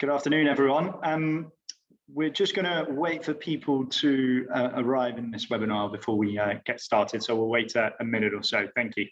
Good afternoon, everyone. We're just going to wait for people to arrive in this webinar before we get started. So we'll wait a minute or so. Thank you.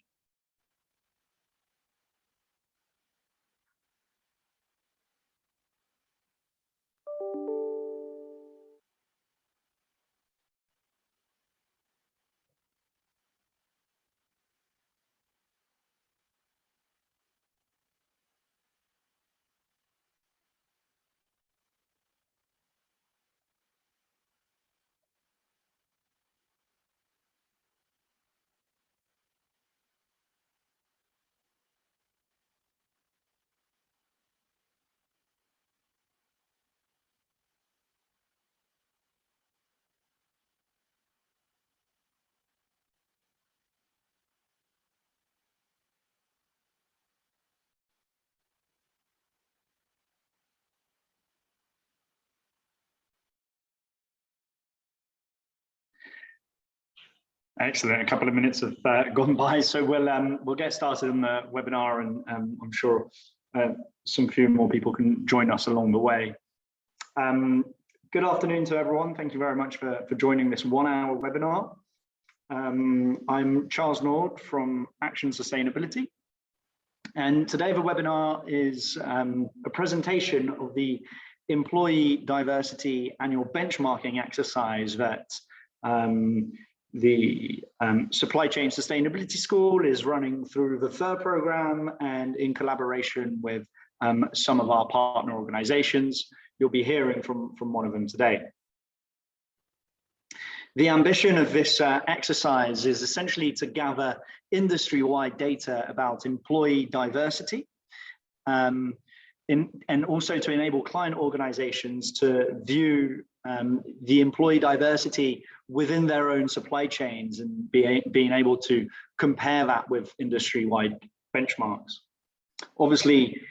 Excellent. A couple of minutes have gone by, so we'll get started on the webinar, and I'm sure some few more people can join us along the way. Good afternoon to everyone. Thank you very much for joining this 1-hour webinar. I'm Charles Nord from Action Sustainability, and today the webinar is a presentation of the Employee Diversity Annual Benchmarking exercise that the Supply Chain Sustainability School is running through the third program and in collaboration with some of our partner organizations. You'll be hearing from one of them today. The ambition of this exercise is essentially to gather industry-wide data about employee diversity, and also to enable client organizations to view the employee diversity within their own supply chains and being able to compare that with industry-wide benchmarks. Obviously,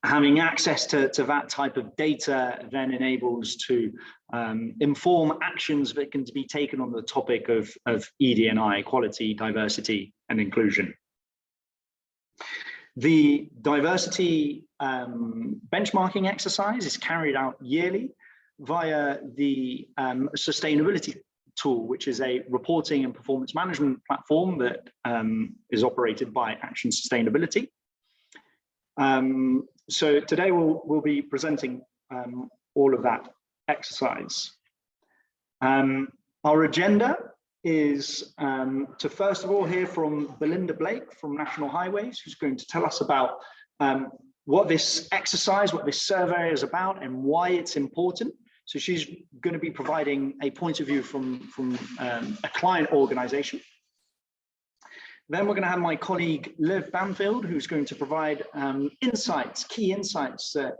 having access to that type of data then enables to inform actions that can be taken on the topic of ED&I, equality, diversity, and inclusion. The diversity benchmarking exercise is carried out yearly via the sustainability tool, which is a reporting and performance management platform that is operated by Action Sustainability. So today we'll be presenting all of that exercise. Our agenda is to first of all hear from Belinda Blake from National Highways, who's going to tell us about what this exercise, what this survey is about, and why it's important. So she's going to be providing a point of view from a client organization. Then we're going to have my colleague Liv Banfield, who's going to provide insights, key insights that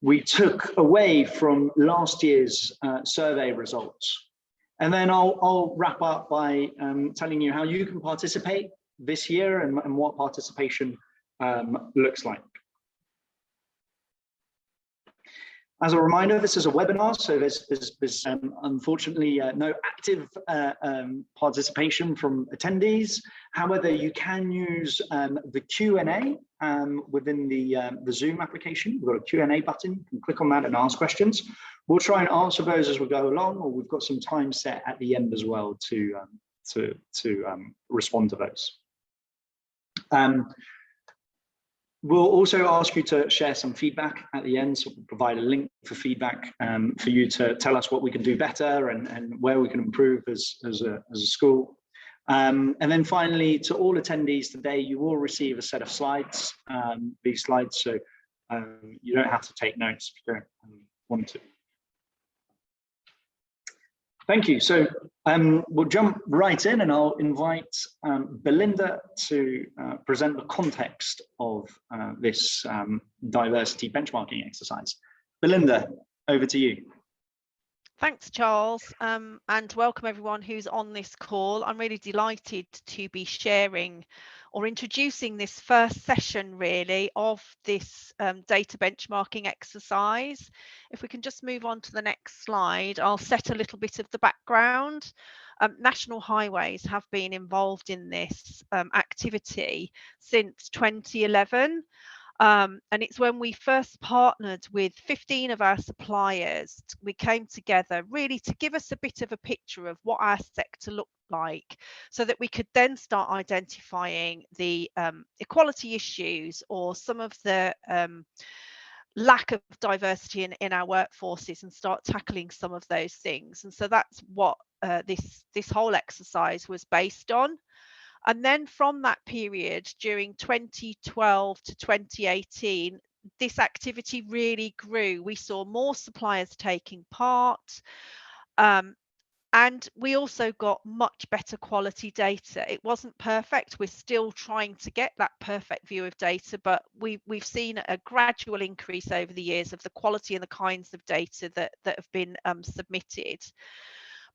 we took away from last year's survey results. And then I'll wrap up by telling you how you can participate this year and what participation looks like. As a reminder, this is a webinar, so there's unfortunately no active participation from attendees. However, you can use the Q&A within the Zoom application. We've got a Q&A button. You can click on that and ask questions. We'll try and answer those as we go along, or we've got some time set at the end as well to respond to those. We'll also ask you to share some feedback at the end, so we'll provide a link for feedback for you to tell us what we can do better and where we can improve as a school. And then finally, to all attendees today, you will receive a set of slides, these slides, so you don't have to take notes if you don't want to. Thank you. So we'll jump right in, and I'll invite Belinda to present the context of this diversity benchmarking exercise. Belinda, over to you. Thanks, Charles, and welcome everyone who's on this call. I'm really delighted to be sharing or introducing this first session really of this data benchmarking exercise. If we can just move on to the next slide, I'll set a little bit of the background. National Highways have been involved in this activity since 2011. And it's when we first partnered with 15 of our suppliers, we came together really to give us a bit of a picture of what our sector looked like, so that we could then start identifying the equality issues or some of the lack of diversity in our workforces, and start tackling some of those things. And so that's what this whole exercise was based on. And then from that period, during 2012 to 2018, this activity really grew. We saw more suppliers taking part. And we also got much better quality data. It wasn't perfect. We're still trying to get that perfect view of data, but we've seen a gradual increase over the years of the quality and the kinds of data that have been submitted.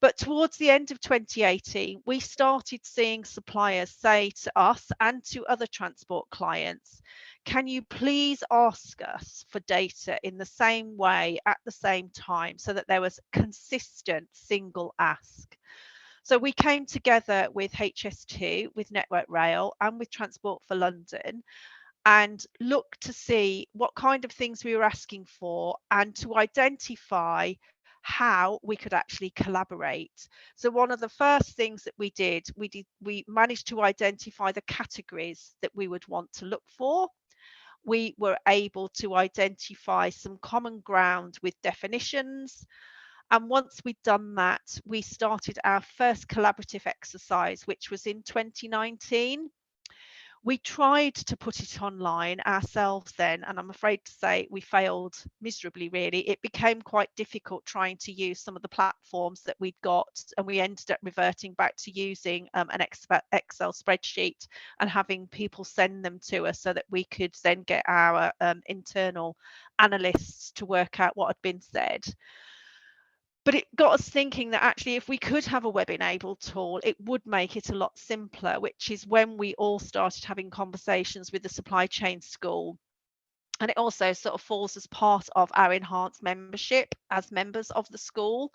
But towards the end of 2018, we started seeing suppliers say to us and to other transport clients, can you please ask us for data in the same way at the same time, so that there was consistent single ask. So we came together with HS2, with Network Rail, and with Transport for London, and looked to see what kind of things we were asking for, and to identify how we could actually collaborate. So one of the first things that we managed to identify the categories that we would want to look for. We were able to identify some common ground with definitions. And once we'd done that, we started our first collaborative exercise, which was in 2019. We tried to put it online ourselves then, and I'm afraid to say we failed miserably, really. It became quite difficult trying to use some of the platforms that we'd got, and we ended up reverting back to using an Excel spreadsheet and having people send them to us, so that we could then get our internal analysts to work out what had been said. But it got us thinking that actually, if we could have a web-enabled tool, it would make it a lot simpler, which is when we all started having conversations with the supply chain school. And it also sort of falls as part of our enhanced membership as members of the school.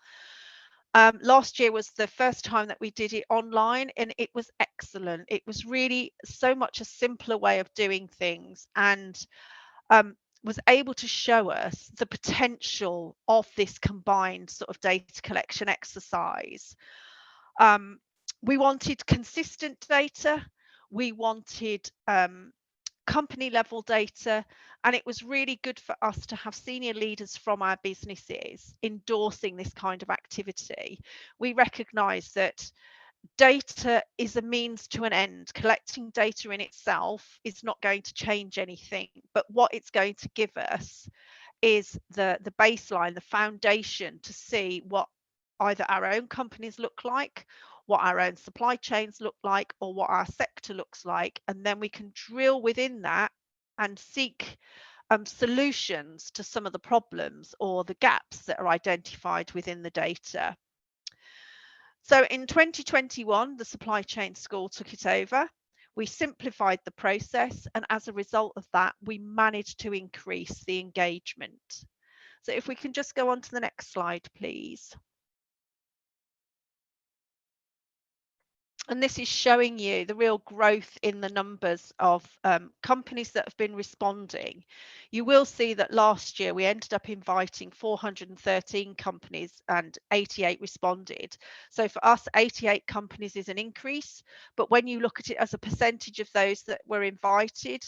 Last year was the first time that we did it online, and it was excellent. It was really so much a simpler way of doing things, and was able to show us the potential of this combined sort of data collection exercise. We wanted consistent data, we wanted company level data, and it was really good for us to have senior leaders from our businesses endorsing this kind of activity. We recognise that data is a means to an end. Collecting data in itself is not going to change anything, but what it's going to give us is the baseline, the foundation to see what either our own companies look like, what our own supply chains look like, or what our sector looks like. And then we can drill within that and seek solutions to some of the problems or the gaps that are identified within the data. So in 2021, the supply chain school took it over. We simplified the process, and as a result of that, we managed to increase the engagement. So if we can just go on to the next slide, please. And this is showing you the real growth in the numbers of companies that have been responding. You will see that last year we ended up inviting 413 companies and 88 responded. So for us, 88 companies is an increase, but when you look at it as a percentage of those that were invited,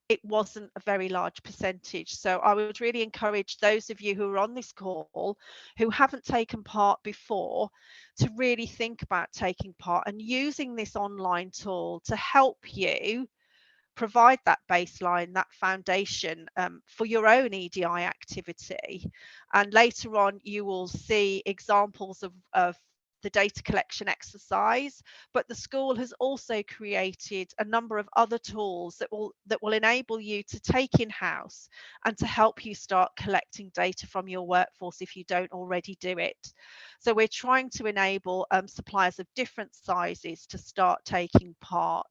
it wasn't a very large percentage. So I would really encourage those of you who are on this call who haven't taken part before to really think about taking part and using this online tool to help you provide that baseline, that foundation for your own EDI activity. And later on, you will see examples of the data collection exercise, but the school has also created a number of other tools that will enable you to take in-house and to help you start collecting data from your workforce if you don't already do it. So we're trying to enable suppliers of different sizes to start taking part.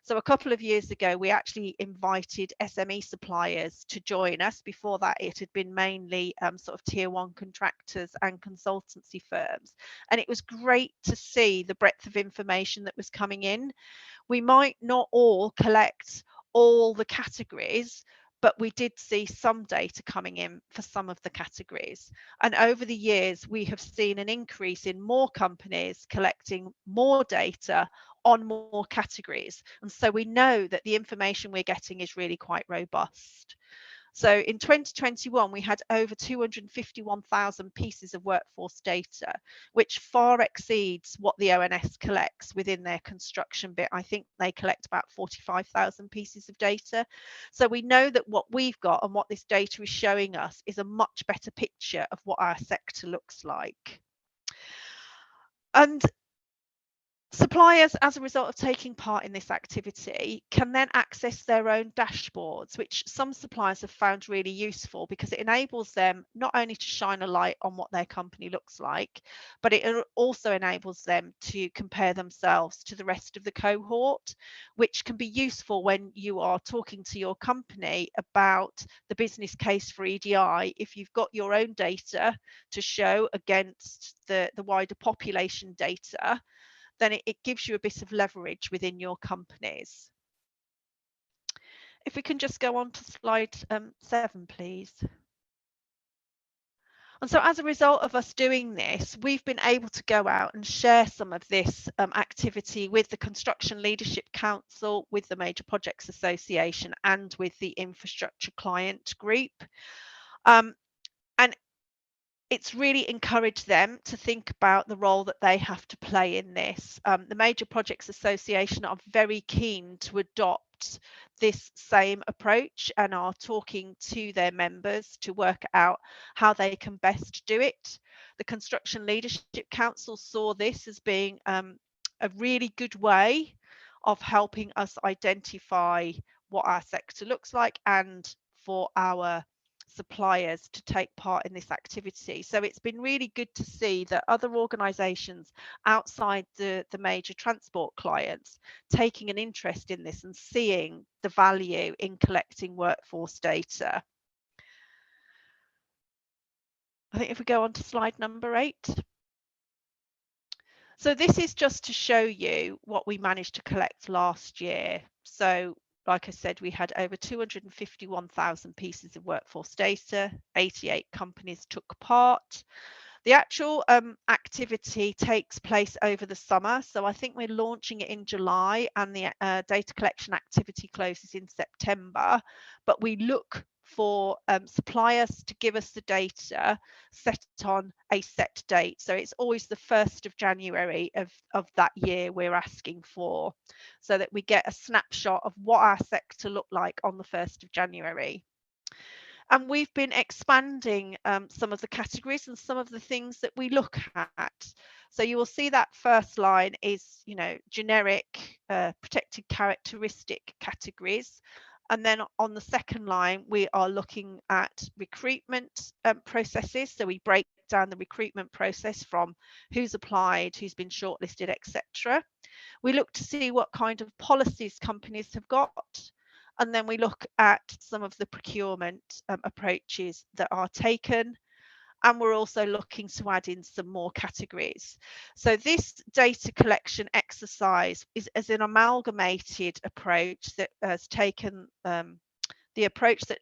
So a couple of years ago, we actually invited SME suppliers to join us. Before that, it had been mainly sort of tier one contractors and consultancy firms. And it was great to see the breadth of information that was coming in. We might not all collect all the categories, but we did see some data coming in for some of the categories. And over the years, we have seen an increase in more companies collecting more data on more categories. And so we know that the information we're getting is really quite robust. So in 2021, we had over 251,000 pieces of workforce data, which far exceeds what the ONS collects within their construction bit. I think they collect about 45,000 pieces of data. So we know that what we've got and what this data is showing us is a much better picture of what our sector looks like. And suppliers, as a result of taking part in this activity, can then access their own dashboards, which some suppliers have found really useful because it enables them not only to shine a light on what their company looks like, but it also enables them to compare themselves to the rest of the cohort, which can be useful when you are talking to your company about the business case for EDI. If you've got your own data to show against the wider population data, then it gives you a bit of leverage within your companies. If we can just go on to slide 7, please. And so as a result of us doing this, we've been able to go out and share some of this activity with the Construction Leadership Council, with the Major Projects Association, and with the Infrastructure Client Group. And it's really encouraged them to think about the role that they have to play in this. The Major Projects Association are very keen to adopt this same approach and are talking to their members to work out how they can best do it. The Construction Leadership Council saw this as being a really good way of helping us identify what our sector looks like and for our suppliers to take part in this activity. So it's been really good to see that other organisations outside the major transport clients taking an interest in this and seeing the value in collecting workforce data. I think if we go on to slide number 8. So this is just to show you what we managed to collect last year. So like I said, we had over 251,000 pieces of workforce data, 88 companies took part. The actual activity takes place over the summer. So I think we're launching it in July and the data collection activity closes in September. But we look for suppliers to give us the data set on a set date. So it's always the 1st of January of that year we're asking for, so that we get a snapshot of what our sector looked like on the 1st of January. And we've been expanding some of the categories and some of the things that we look at. So you will see that first line is, generic protected characteristic categories. And then on the second line, we are looking at recruitment processes. So we break down the recruitment process from who's applied, who's been shortlisted, etc. We look to see what kind of policies companies have got. And then we look at some of the procurement approaches that are taken. And we're also looking to add in some more categories. So this data collection exercise is an amalgamated approach that has taken the approach that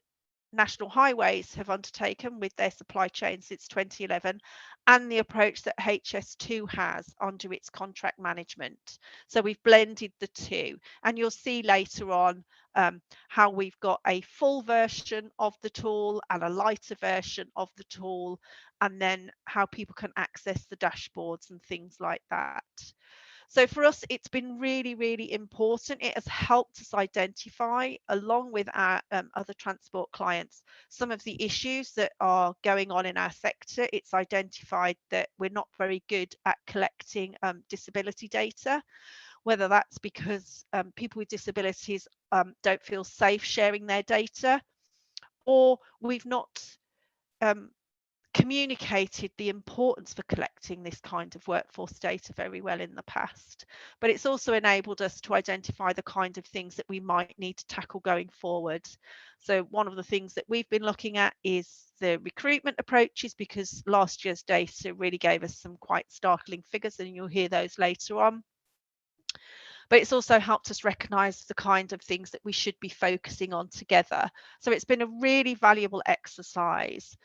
National Highways have undertaken with their supply chain since 2011 and the approach that HS2 has under its contract management. So we've blended the two, and you'll see later on how we've got a full version of the tool and a lighter version of the tool, and then how people can access the dashboards and things like that. So for us, it's been really, really important. It has helped us identify, along with our other transport clients, some of the issues that are going on in our sector. It's identified that we're not very good at collecting disability data, whether that's because people with disabilities don't feel safe sharing their data, or we've not communicated the importance for collecting this kind of workforce data very well in the past. But it's also enabled us to identify the kind of things that we might need to tackle going forward. So one of the things that we've been looking at is the recruitment approaches, because last year's data really gave us some quite startling figures, and you'll hear those later on. but it's also helped us recognise the kind of things that we should be focusing on together. So it's been a really valuable exercise.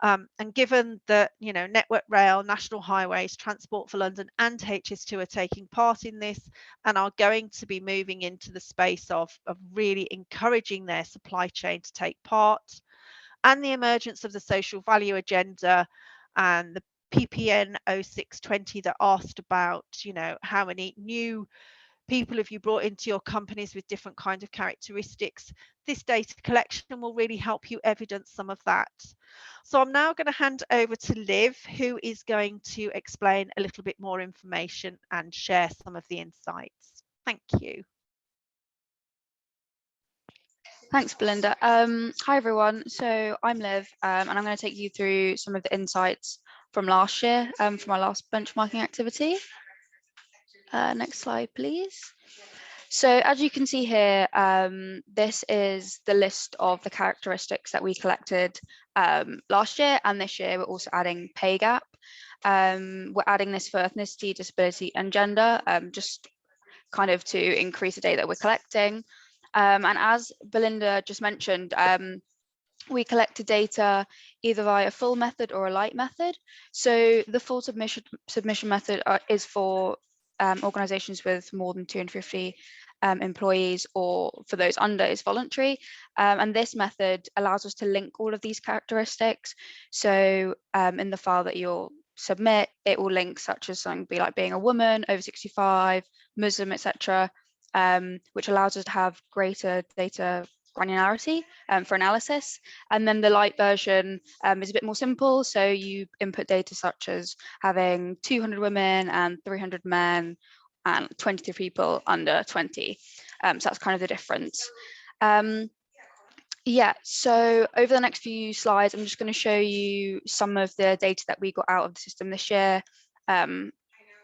And given that, Network Rail, National Highways, Transport for London and HS2 are taking part in this and are going to be moving into the space of really encouraging their supply chain to take part, and the emergence of the social value agenda and the PPN 0620 that asked about, how many new people have you brought into your companies with different kinds of characteristics. This data collection will really help you evidence some of that. So I'm now going to hand over to Liv, who is going to explain a little bit more information and share some of the insights. Thank you. Thanks, Belinda. Hi, everyone. So I'm Liv, and I'm going to take you through some of the insights from last year, from our last benchmarking activity. Next slide, please. So as you can see here, this is the list of the characteristics that we collected last year, and this year we're also adding pay gap. We're adding this for ethnicity, disability, and gender, just kind of to increase the data that we're collecting. And as Belinda just mentioned, we collected data either via a full method or a light method. So the full submission method is for organizations with more than 250 employees, or for those under is voluntary. And this method allows us to link all of these characteristics. So in the file that you'll submit, it will link such as something be like being a woman, over 65, Muslim, etc., which allows us to have greater data granularity for analysis. And then the light version is a bit more simple. So you input data such as having 200 women and 300 men and 23 people under 20. So that's kind of the difference. Yeah, so over the next few slides, I'm just going to show you some of the data that we got out of the system this year.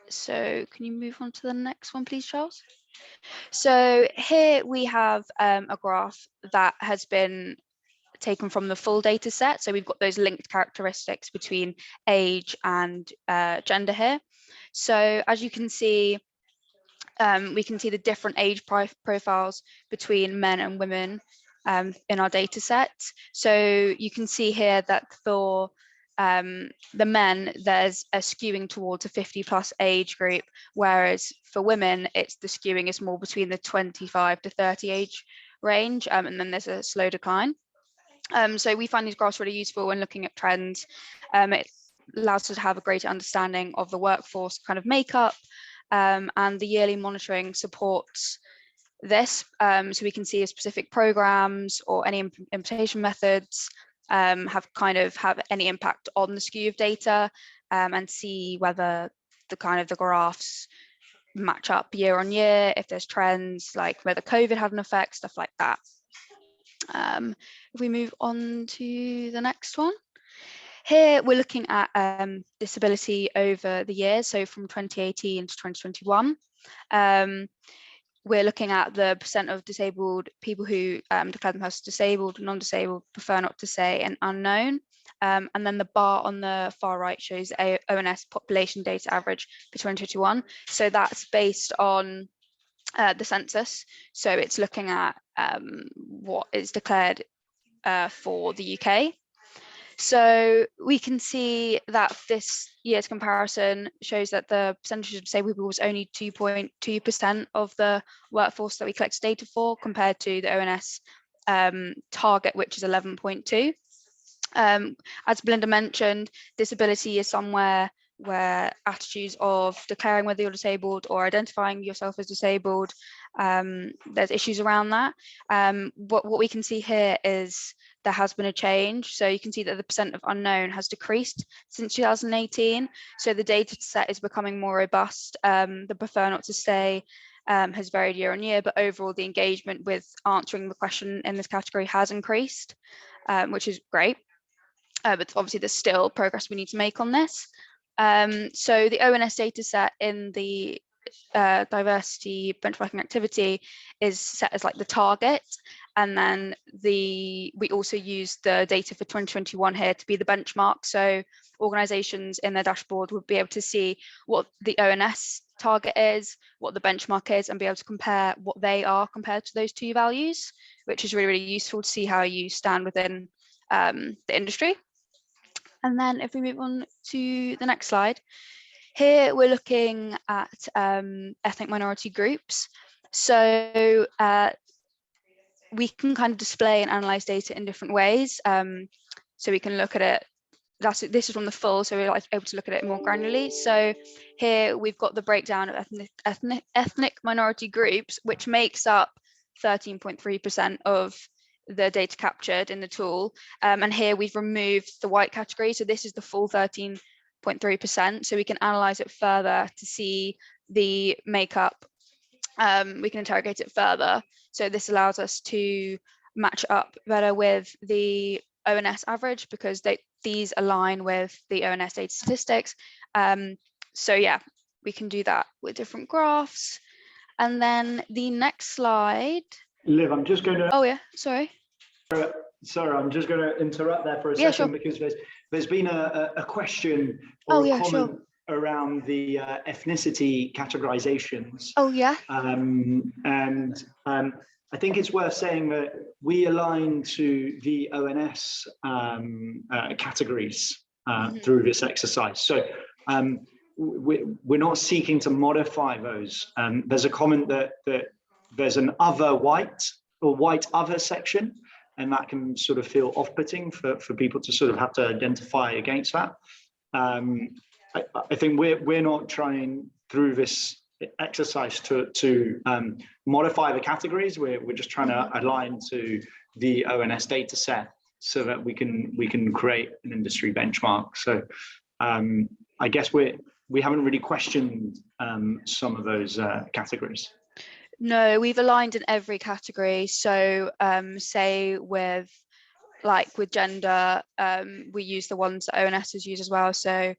So can you move on to the next one, please, Charles? So here we have a graph that has been taken from the full data set. So we've got those linked characteristics between age and gender here. So as you can see, we can see the different age profiles between men and women in our data set. So you can see here that for the men, there's a skewing towards a 50+ age group, whereas for women, the skewing is more between the 25 to 30 age range, and then there's a slow decline. So we find these graphs really useful when looking at trends. It allows us to have a greater understanding of the workforce kind of makeup, and the yearly monitoring supports this. So we can see if specific programs or any implementation methods have any impact on the skew of data, and see whether the graphs match up year on year, if there's trends like whether COVID had an effect, stuff like that. If we move on to the next one. Here we're looking at disability over the years, so from 2018 to 2021. We're looking at the percent of disabled people who declare themselves as disabled, non-disabled, prefer not to say, and unknown. And then the bar on the far right shows ONS population data average for 2021. So that's based on the census. So it's looking at what is declared for the UK. So we can see that this year's comparison shows that the percentage of disabled people was only 2.2% of the workforce that we collected data for, compared to the ONS target, which is 11.2. As Belinda mentioned, disability is somewhere where attitudes of declaring whether you're disabled or identifying yourself as disabled, there's issues around that. What we can see here is there has been a change. So you can see that the percent of unknown has decreased since 2018. So the data set is becoming more robust. The prefer not to say has varied year on year, but overall the engagement with answering the question in this category has increased, which is great. But obviously there's still progress we need to make on this. So the ONS data set in the diversity benchmarking activity is set as like the target, and then we also use the data for 2021 here to be the benchmark. So organizations in their dashboard would be able to see what the ONS target is, what the benchmark is, and be able to compare what they are compared to those two values, which is really, really useful to see how you stand within the industry. And then if we move on to the next slide, here we're looking at ethnic minority groups. So we can kind of display and analyze data in different ways. So we can look at it, this is from the full, so we're able to look at it more granularly. So here we've got the breakdown of ethnic minority groups, which makes up 13.3% of the data captured in the tool. And here we've removed the white category. So this is the full 13.3%. So we can analyze it further to see the makeup. We can interrogate it further. So this allows us to match up better with the ONS average, because these align with the ONS data statistics. So yeah, we can do that with different graphs. And then the next slide. Liv, I'm just going to. Oh yeah, sorry. Sorry, I'm just going to interrupt there for a second, sure. Because there's been a question or a comment around the ethnicity categorizations. Oh yeah. I think it's worth saying that we align to the ONS categories through this exercise. So we're not seeking to modify those. There's a comment that there's an other white or white other section, and that can sort of feel off-putting for people to sort of have to identify against that. I think we're not trying through this exercise to modify the categories. We're just trying to align to the ONS data set so that we can create an industry benchmark. So I guess we haven't really questioned some of those categories. No, we've aligned in every category. So say with gender, we use the ones that ONS has used as well. So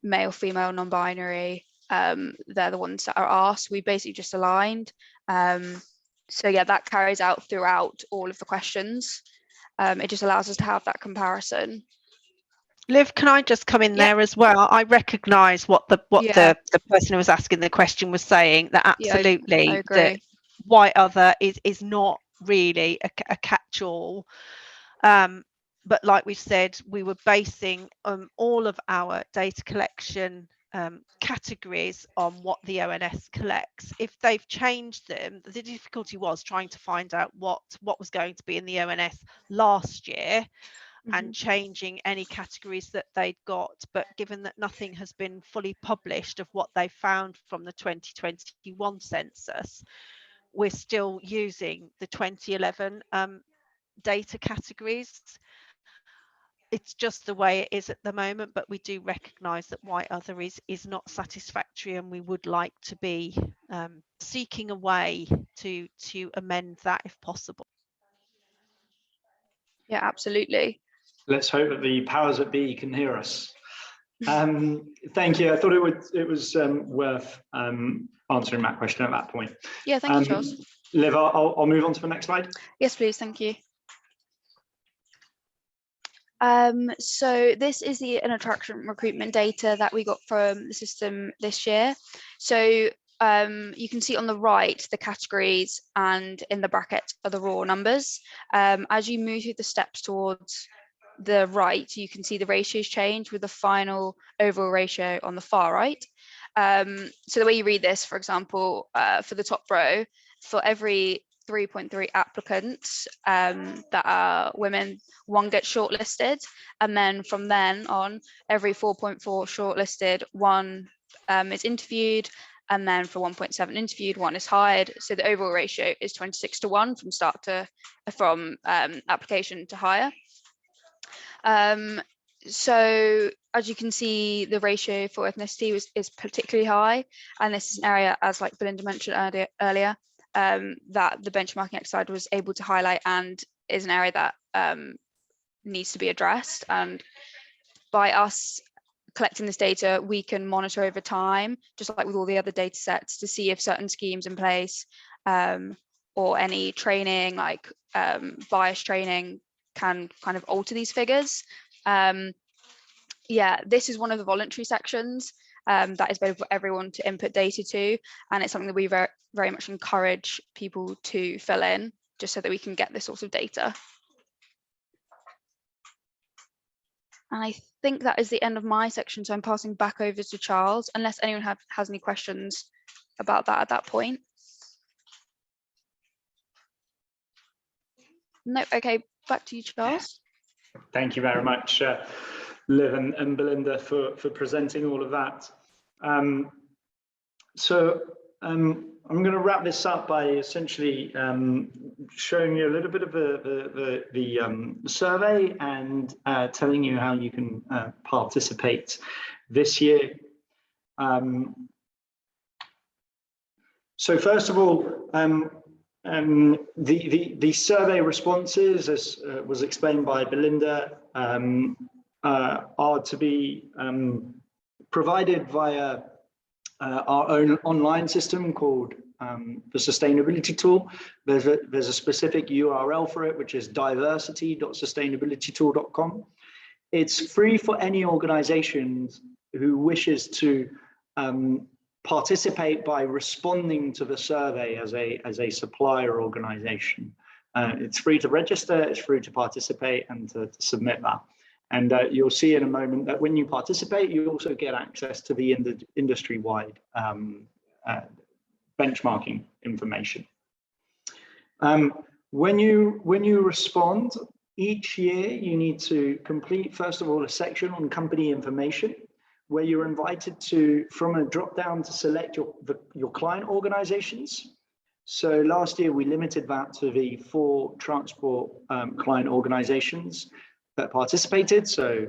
male, female, non-binary, they're the ones that are asked. We basically just aligned. So yeah, that carries out throughout all of the questions. It just allows us to have that comparison. Liv, can I just come in there as well? I recognise what the person who was asking the question was saying, that absolutely I agree. that white other is not really a catch-all. But like we said, we were basing all of our data collection categories on what the ONS collects. If they've changed them, the difficulty was trying to find out what was going to be in the ONS last year and changing any categories that they'd got. But given that nothing has been fully published of what they found from the 2021 census, we're still using the 2011 data categories. It's just the way it is at the moment, but we do recognise that white other is not satisfactory, and we would like to be seeking a way to amend that if possible. Yeah, absolutely. Let's hope that the powers that be can hear us. Thank you. I thought it was worth answering that question at that point. Yeah, thank you, Charles. Liv, I'll move on to the next slide. Yes, please. Thank you. So this is the attraction recruitment data that we got from the system this year. So you can see on the right the categories, and in the bracket are the raw numbers. As you move through the steps towards the right, you can see the ratios change with the final overall ratio on the far right. So the way you read this, for example, for the top row, for every 3.3 applicants that are women, one gets shortlisted, and then from then on, every 4.4 shortlisted, one is interviewed, and then for 1.7 interviewed, one is hired. So the overall ratio is 26:1 from application to hire. So as you can see, the ratio for ethnicity is particularly high, and this is an area, as like Belinda mentioned earlier, that the benchmarking exercise was able to highlight, and is an area that needs to be addressed. And by us collecting this data, we can monitor over time, just like with all the other data sets, to see if certain schemes in place or any training, like bias training, can kind of alter these figures. Yeah, this is one of the voluntary sections, that is available for everyone to input data to, and it's something that we very much encourage people to fill in, just so that we can get this sort of data. And I think that is the end of my section, so I'm passing back over to Charles, unless anyone has any questions about that at that point. No, okay, back to you, Charles. Thank you very much, Liv and Belinda, for presenting all of that. I'm going to wrap this up by essentially showing you a little bit of the survey and telling you how you can participate this year. So first of all, the survey responses, as was explained by Belinda, are to be provided via our own online system called the sustainability tool. There's a specific URL for it, which is diversity.sustainabilitytool.com. It's free for any organization who wishes to participate by responding to the survey as a supplier organization. It's free to register, it's free to participate and to submit that. And you'll see in a moment that when you participate, you also get access to the industry-wide benchmarking information. When you respond, each year you need to complete, first of all, a section on company information, where you're invited to, from a drop-down, to select your client organizations. So last year we limited that to the 4 transport client organizations that participated, so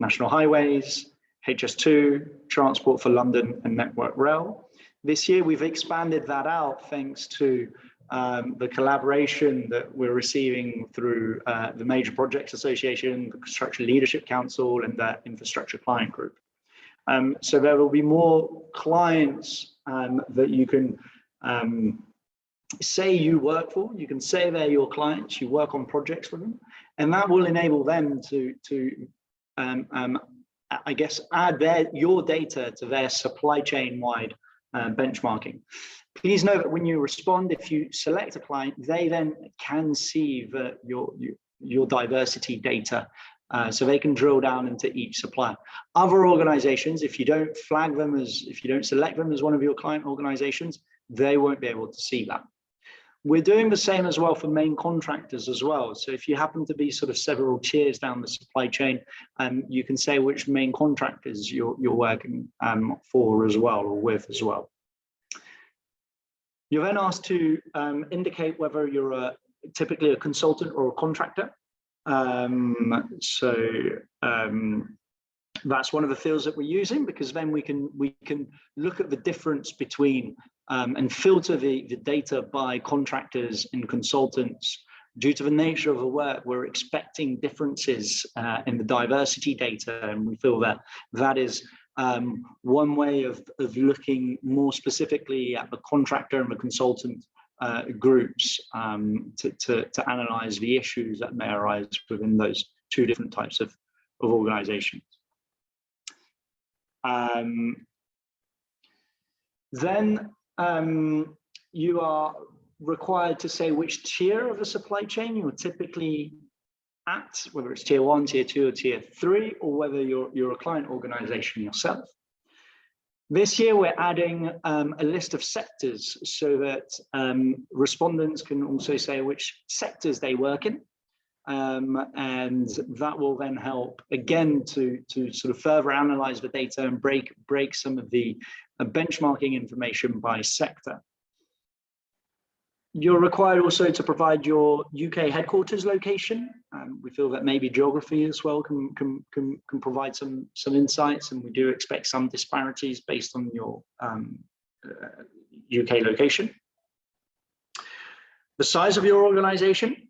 National Highways, HS2, Transport for London, and Network Rail. This year we've expanded that out thanks to the collaboration that we're receiving through the Major Projects Association, the Construction Leadership Council, and the Infrastructure Client Group. So there will be more clients that you can say you work for. You can say they're your clients, you work on projects for them, and that will enable them to I guess, add your data to their supply chain wide benchmarking. Please note that when you respond, if you select a client, they then can see your diversity data, so they can drill down into each supplier. Other organizations, if you don't select them as one of your client organizations, they won't be able to see that. We're doing the same as well for main contractors as well. So if you happen to be sort of several tiers down the supply chain, you can say which main contractors you're working for as well, or with as well. You're then asked to indicate whether you're typically a consultant or a contractor. That's one of the fields that we're using, because then we can look at the difference between and filter the data by contractors and consultants. Due to the nature of the work, we're expecting differences in the diversity data, and we feel that that is one way of looking more specifically at the contractor and the consultant groups to analyze the issues that may arise within those 2 different types of organizations. Then you are required to say which tier of the supply chain you're typically at, whether it's tier 1, tier 2, or tier 3, or whether you're a client organization yourself. This year we're adding a list of sectors so that respondents can also say which sectors they work in. And that will then help again to sort of further analyze the data and break some of the benchmarking information by sector. You're required also to provide your UK headquarters location. We feel that maybe geography as well can provide some insights, and we do expect some disparities based on your UK location. The size of your organization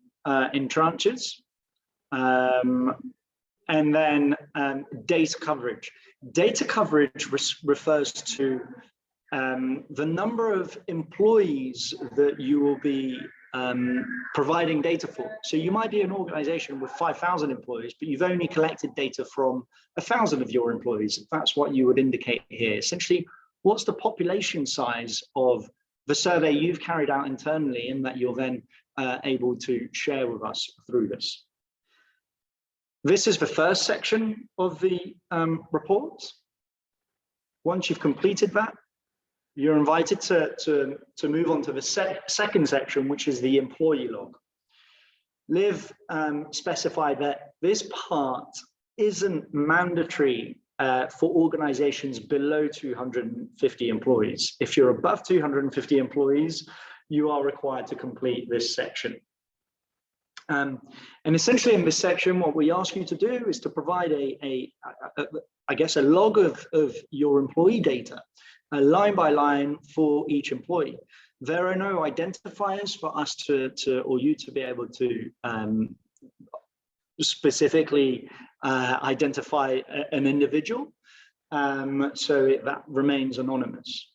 in tranches, and then data coverage. Data coverage refers to the number of employees that you will be providing data for. So you might be an organization with 5,000 employees, but you've only collected data from 1,000 of your employees. That's what you would indicate here. Essentially, what's the population size of the survey you've carried out internally, and that you're then able to share with us through this. This is the first section of the report. Once you've completed that, you're invited to move on to the second section, which is the employee log. Liv specified that this part isn't mandatory for organizations below 250 employees. If you're above 250 employees, you are required to complete this section. And essentially in this section, what we ask you to do is to provide I guess, a log of your employee data, line by line for each employee. There are no identifiers for us or you to be able to specifically identify an individual, so that remains anonymous.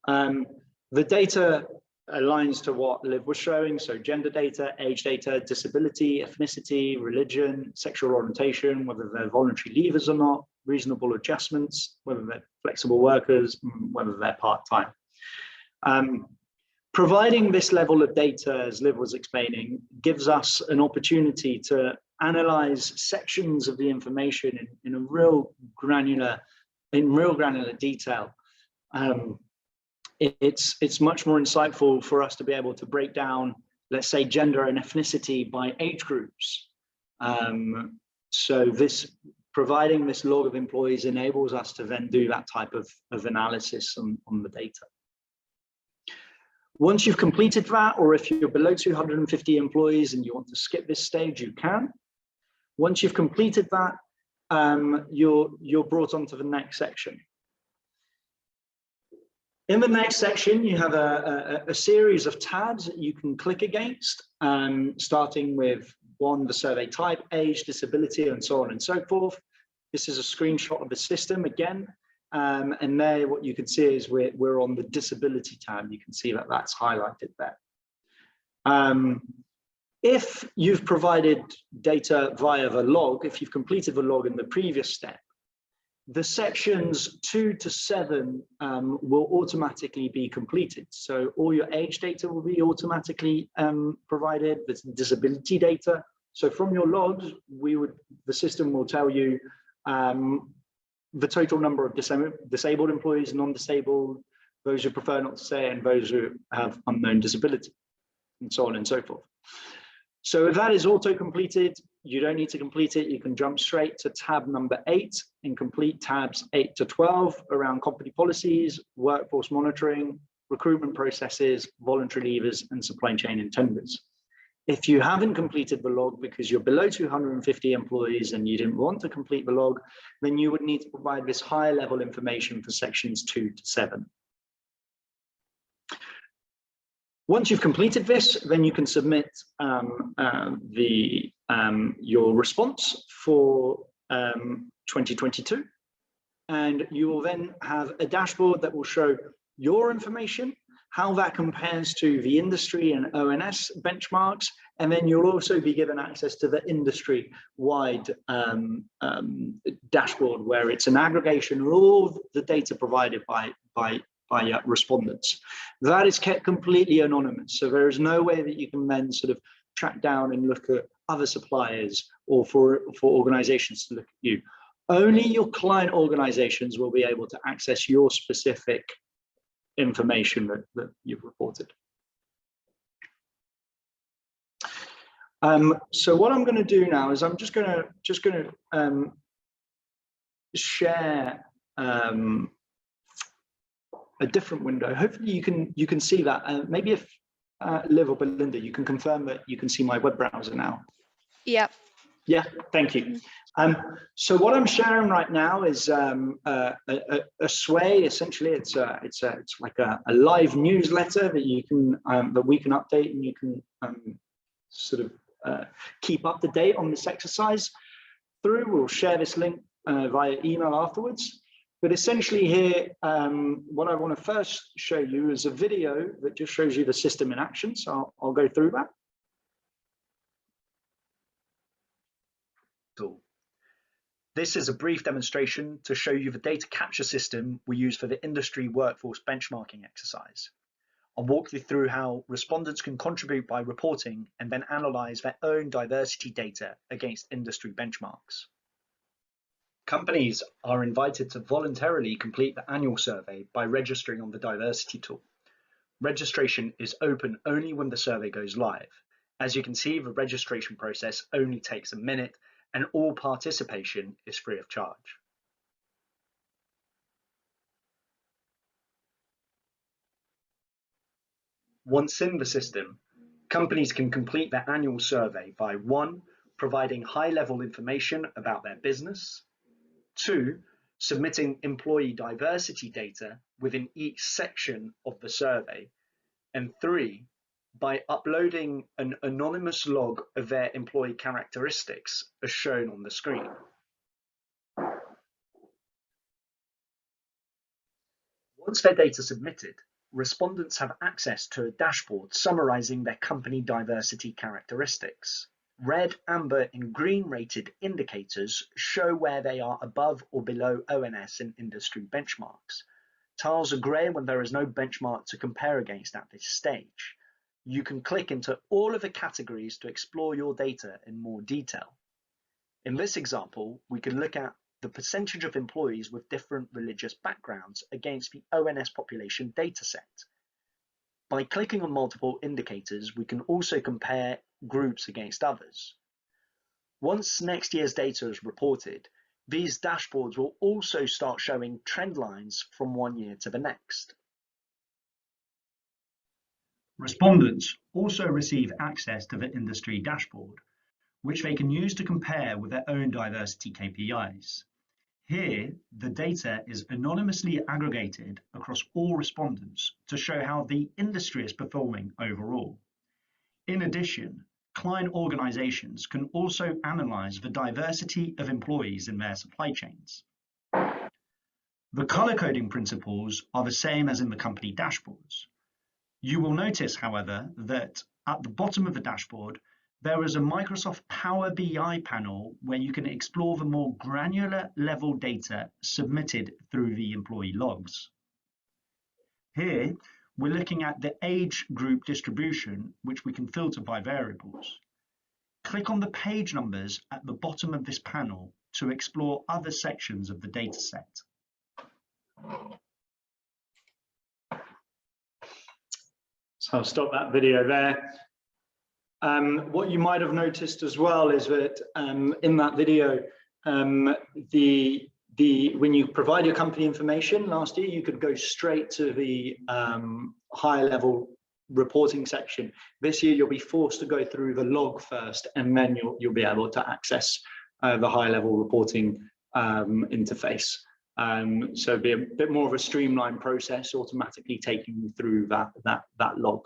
The data aligns to what Liv was showing, so gender data, age data, disability, ethnicity, religion, sexual orientation, whether they're voluntary leavers or not, reasonable adjustments, whether they're flexible workers, whether they're part-time. Providing this level of data, as Liv was explaining, gives us an opportunity to analyze sections of the information in real granular detail. It's much more insightful for us to be able to break down, let's say, gender and ethnicity by age groups. So providing this log of employees enables us to then do that type of analysis on the data. Once you've completed that, or if you're below 250 employees and you want to skip this stage, you can. Once you've completed that, you're brought on to the next section. In the next section, you have a series of tabs that you can click against, starting with the survey type, age, disability, and so on and so forth. This is a screenshot of the system again. And there, what you can see is we're on the disability tab. You can see that that's highlighted there. If you've provided data via the log, if you've completed the log in the previous step, the sections 2 to 7 will automatically be completed. So all your age data will be automatically provided, the disability data. So from your logs, the system will tell you the total number of disabled employees, non-disabled, those who prefer not to say, and those who have unknown disability, and so on and so forth. So if that is auto-completed, you don't need to complete it. You can jump straight to tab number 8 and complete tabs 8 to 12 around company policies, workforce monitoring, recruitment processes, voluntary leavers, and supply chain and tenders. If you haven't completed the log because you're below 250 employees and you didn't want to complete the log, then you would need to provide this higher level information for sections 2 to 7. Once you've completed this, then you can submit your response for 2022. And you will then have a dashboard that will show your information, how that compares to the industry and ONS benchmarks, and then you'll also be given access to the industry-wide dashboard, where it's an aggregation of all the data provided by respondents. That is kept completely anonymous, so there is no way that you can then sort of track down and look at other suppliers or for organizations to look at you. Only your client organizations will be able to access your specific information that you've reported. So what I'm going to do now is I'm just going to share a different window. Hopefully you can see that. Maybe if Liv or Belinda, you can confirm that you can see my web browser now. Yep. Yeah, thank you. So what I'm sharing right now is a sway. Essentially, it's like a live newsletter that you can that we can update, and you can sort of keep up to date on this exercise through. We'll share this link via email afterwards. But essentially here, what I want to first show you is a video that just shows you the system in action. So I'll go through that. Cool. This is a brief demonstration to show you the data capture system we use for the industry workforce benchmarking exercise. I'll walk you through how respondents can contribute by reporting and then analyze their own diversity data against industry benchmarks. Companies are invited to voluntarily complete the annual survey by registering on the diversity tool. Registration is open only when the survey goes live. As you can see, the registration process only takes a minute and all participation is free of charge. Once in the system, companies can complete their annual survey by 1. Providing high-level information about their business, 2. Submitting employee diversity data within each section of the survey, and 3. By uploading an anonymous log of their employee characteristics as shown on the screen. Once their data is submitted, respondents have access to a dashboard summarizing their company diversity characteristics. Red, amber, and green rated indicators show where they are above or below ONS and industry benchmarks. Tiles are grey when there is no benchmark to compare against at this stage. You can click into all of the categories to explore your data in more detail. In this example, we can look at the percentage of employees with different religious backgrounds against the ONS population dataset. By clicking on multiple indicators, we can also compare groups against others. Once next year's data is reported, these dashboards will also start showing trend lines from one year to the next. Respondents also receive access to the industry dashboard, which they can use to compare with their own diversity KPIs. Here, the data is anonymously aggregated across all respondents to show how the industry is performing overall. In addition, client organizations can also analyze the diversity of employees in their supply chains. The color coding principles are the same as in the company dashboards. You will notice, however, that at the bottom of the dashboard, there is a Microsoft Power BI panel where you can explore the more granular level data submitted through the employee logs. Here, we're looking at the age group distribution, which we can filter by variables. Click on the page numbers at the bottom of this panel to explore other sections of the dataset. So I'll stop that video there. What you might have noticed as well is that in that video, when you provide your company information last year, you could go straight to the higher level reporting section. This year, you'll be forced to go through the log first, and then you'll be able to access the high level reporting interface. So it'll be a bit more of a streamlined process, automatically taking you through that log.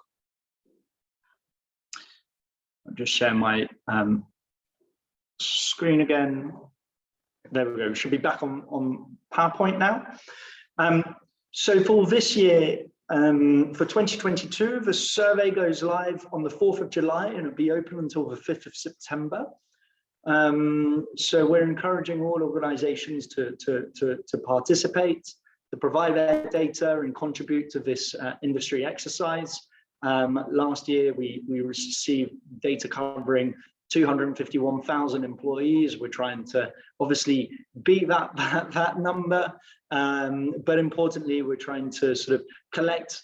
I'll just share my screen again. There we go. We should be back on PowerPoint now. So for this year, for 2022, the survey goes live on the 4th of July and it'll be open until the 5th of September. So we're encouraging all organizations to participate, to provide their data and contribute to this industry exercise. Last year, we received data covering 251,000 employees. We're trying to obviously beat that number, but importantly, we're trying to sort of collect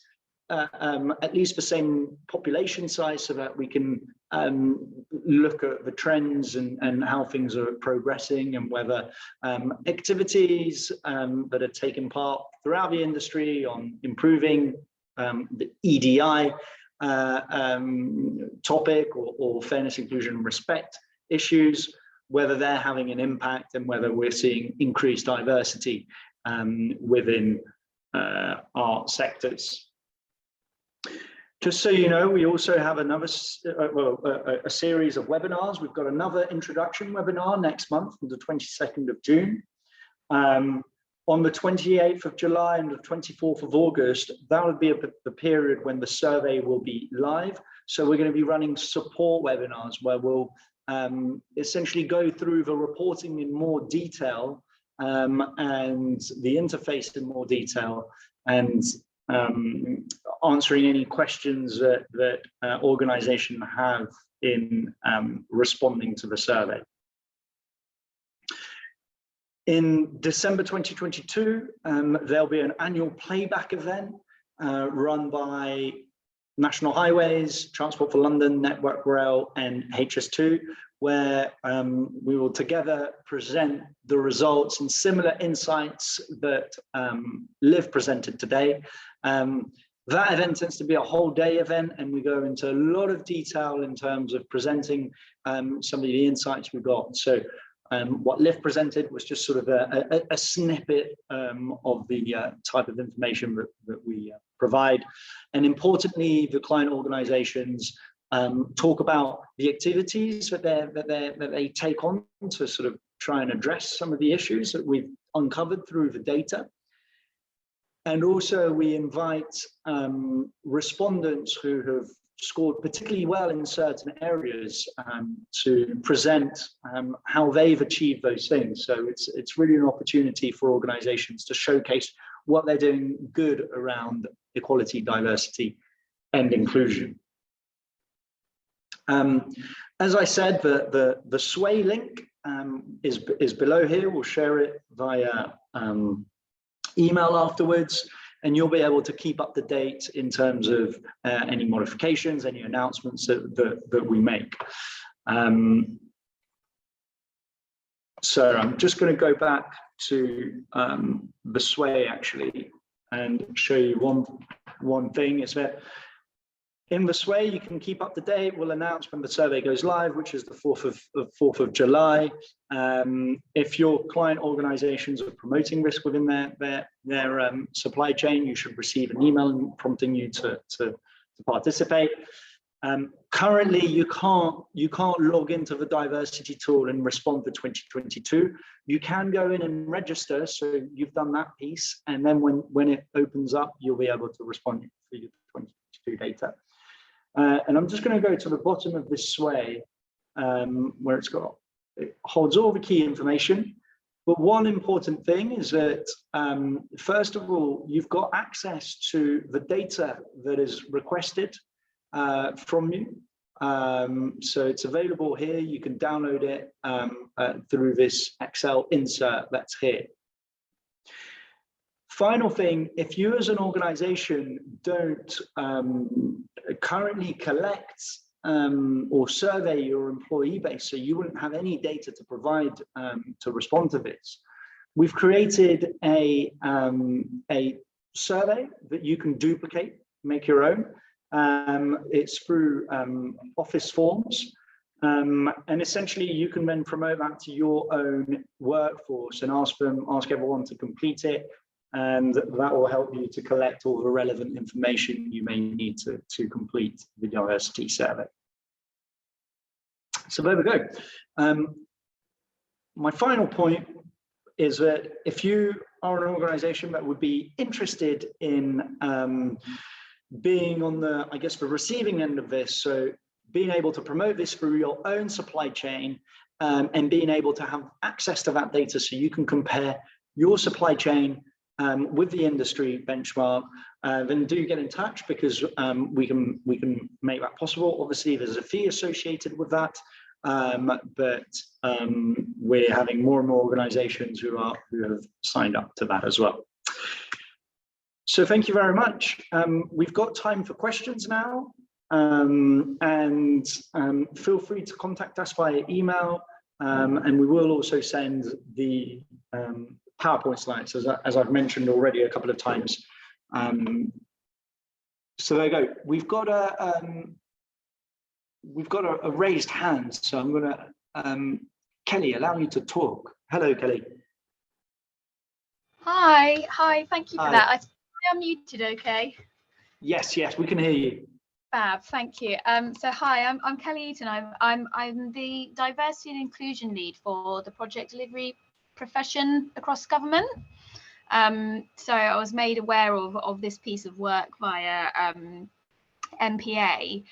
at least the same population size so that we can look at the trends and how things are progressing, and whether activities that are taking part throughout the industry on improving the EDI topic or fairness, inclusion, and respect issues, whether they're having an impact and whether we're seeing increased diversity within our sectors. Just so you know, we also have another a series of webinars. We've got another introduction webinar next month on the 22nd of June. On the 28th of July and the 24th of August, that would be the period when the survey will be live. So we're going to be running support webinars where we'll essentially go through the reporting in more detail and the interface in more detail, and answering any questions that organizations have in responding to the survey. In December 2022, there'll be an annual playback event run by National Highways, Transport for London, Network Rail, and HS2, where we will together present the results and similar insights that Liv presented today. That event tends to be a whole day event, and we go into a lot of detail in terms of presenting some of the insights we got. So what Liv presented was just sort of a snippet of the type of information that we provide. And importantly, the client organizations talk about the activities that they take on to sort of try and address some of the issues that we've uncovered through the data. And also we invite respondents who have scored particularly well in certain areas to present how they've achieved those things. So it's really an opportunity for organizations to showcase what they're doing good around equality, diversity, and inclusion. As I said, the Sway link is below here. We'll share it via email afterwards, and you'll be able to keep up to date in terms of any modifications, any announcements that we make. So I'm just going to go back to the Sway actually and show you one thing. Is that in the Sway you can keep up to date. We'll announce when the survey goes live, which is the 4th of July. If your client organizations are promoting risk within their supply chain, you should receive an email prompting you to participate. Currently, you can't log into the diversity tool and respond for 2022. You can go in and register, so you've done that piece, and then when it opens up, you'll be able to respond for your 2022 data. And I'm just going to go to the bottom of this Sway, where it holds all the key information. But one important thing is that, first of all, you've got access to the data that is requested from you. So it's available here. You can download it through this Excel insert that's here. Final thing, if you as an organization don't currently collect or survey your employee base, so you wouldn't have any data to provide to respond to this, we've created a survey that you can duplicate, make your own. It's through Office Forms, and essentially you can then promote that to your own workforce and ask everyone to complete it, and that will help you to collect all the relevant information you may need to complete the diversity survey. So there we go. My final point is that if you are an organization that would be interested in being on the receiving end of this, so being able to promote this through your own supply chain and being able to have access to that data so you can compare your supply chain with the industry benchmark, then do get in touch, because we can make that possible. Obviously, there's a fee associated with that, but we're having more and more organizations who have signed up to that as well. So thank you very much. We've got time for questions now, and feel free to contact us via email, and we will also send the PowerPoint slides, as I've mentioned already a couple of times. So there you go. We've got a raised hand, so I'm going to Kelly, allow me to talk. Hello, Kelly. Hi. Thank you for that. I unmuted, okay? Yes, we can hear you. Fab, thank you. So hi, I'm Kelly Eaton. I'm the diversity and inclusion lead for the project delivery profession across government. So I was made aware of this piece of work via MPA.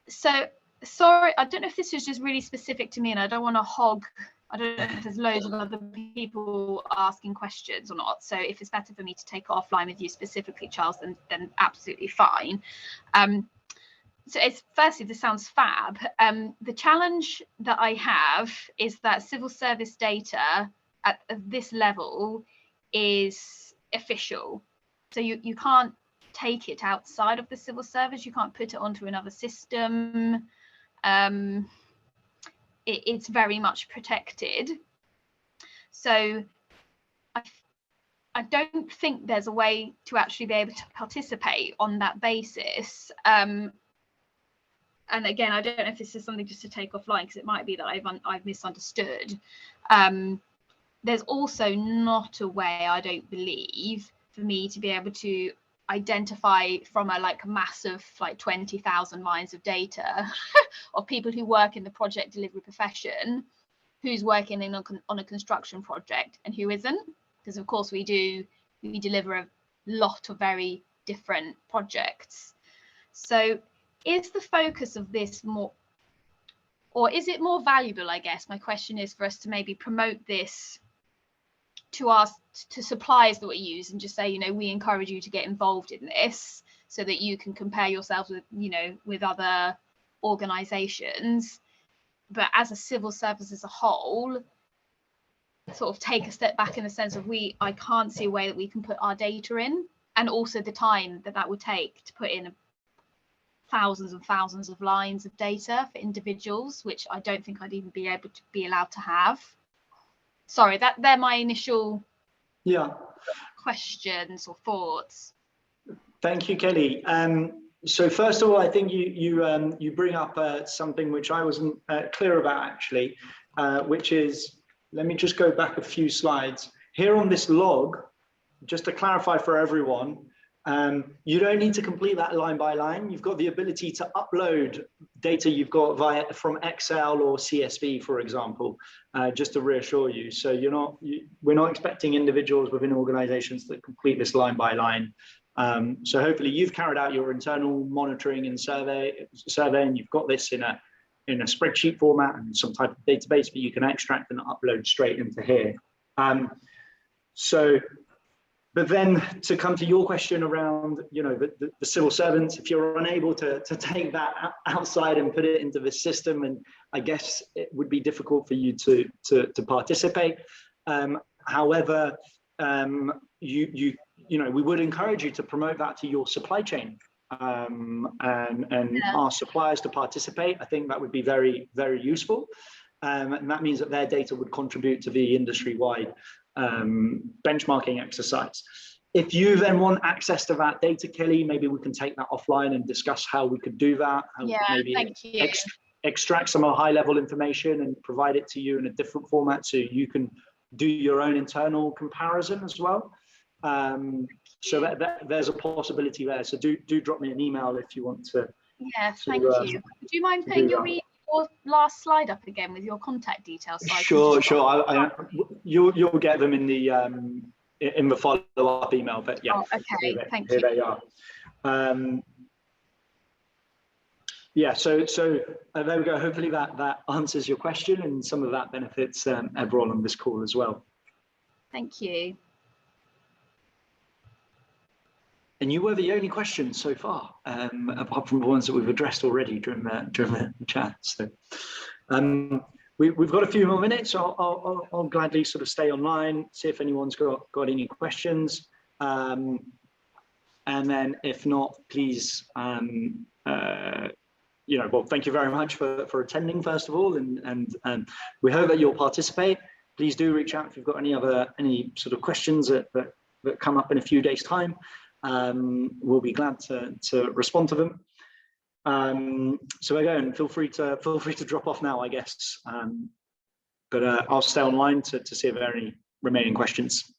So sorry, I don't know if this is just really specific to me, and I don't want to hog. I don't know if there's loads of other people asking questions or not. So if it's better for me to take offline with you specifically, Charles, then absolutely fine. So firstly, this sounds fab. The challenge that I have is that civil service data at this level is official. So you can't take it outside of the civil service. You can't put it onto another system. It's very much protected. So I don't think there's a way to actually be able to participate on that basis. And again, I don't know if this is something just to take offline, because it might be that I've misunderstood. There's also not a way, I don't believe, for me to be able to identify from a massive 20,000 lines of data of people who work in the project delivery profession, who's working on a construction project and who isn't, because of course we deliver a lot of very different projects. So is the focus of this more, or is it more valuable, I guess my question is, for us to maybe promote this to suppliers that we use and just say, we encourage you to get involved in this so that you can compare yourselves with, with other organizations, but as a civil service as a whole, sort of take a step back in the sense of I can't see a way that we can put our data in, and also the time that would take to put in thousands and thousands of lines of data for individuals, which I don't think I'd even be able to be allowed to have. Sorry, they're my initial questions or thoughts. Thank you, Kelly. So first of all, I think you bring up something which I wasn't clear about actually, which is, let me just go back a few slides. Here on this log, just to clarify for everyone, you don't need to complete that line by line. You've got the ability to upload data you've got from Excel or CSV, for example, just to reassure you. So we're not expecting individuals within organizations that complete this line by line. So hopefully you've carried out your internal monitoring and survey, and you've got this in a spreadsheet format and some type of database that you can extract and upload straight into here. But then to come to your question around, the civil servants, if you're unable to take that outside and put it into the system, and I guess it would be difficult for you to participate. However, we would encourage you to promote that to your supply chain and ask suppliers to participate. I think that would be very, very useful. And that means that their data would contribute to the industry-wide benchmarking exercise. If you then want access to that data, Kelly, maybe we can take that offline and discuss how we could do that. Maybe extract some high-level information and provide it to you in a different format so you can do your own internal comparison as well. So there's a possibility there. So do drop me an email if you want to. Yes, thank you. Would you mind putting your last slide up again with your contact details? So sure. You'll get them in the follow-up email. But yeah. Oh, okay. Thank you. Here they are. Yeah. So there we go. Hopefully that answers your question, and some of that benefits everyone on this call as well. Thank you. And you were the only question so far, apart from the ones that we've addressed already during the chat. So we've got a few more minutes. So I'll gladly sort of stay online, see if anyone's got any questions, and then if not, please, well, thank you very much for attending first of all, and we hope that you'll participate. Please do reach out if you've got any sort of questions that come up in a few days' time. We'll be glad to respond to them. So again, feel free to drop off now, I guess. But I'll stay online to see if there are any remaining questions.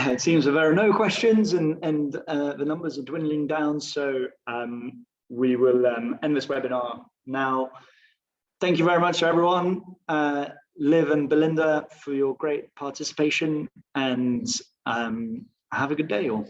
it seems that there are no questions, and the numbers are dwindling down. So we will end this webinar now. Thank you very much, everyone. Liv and Belinda, for your great participation, and have a good day all.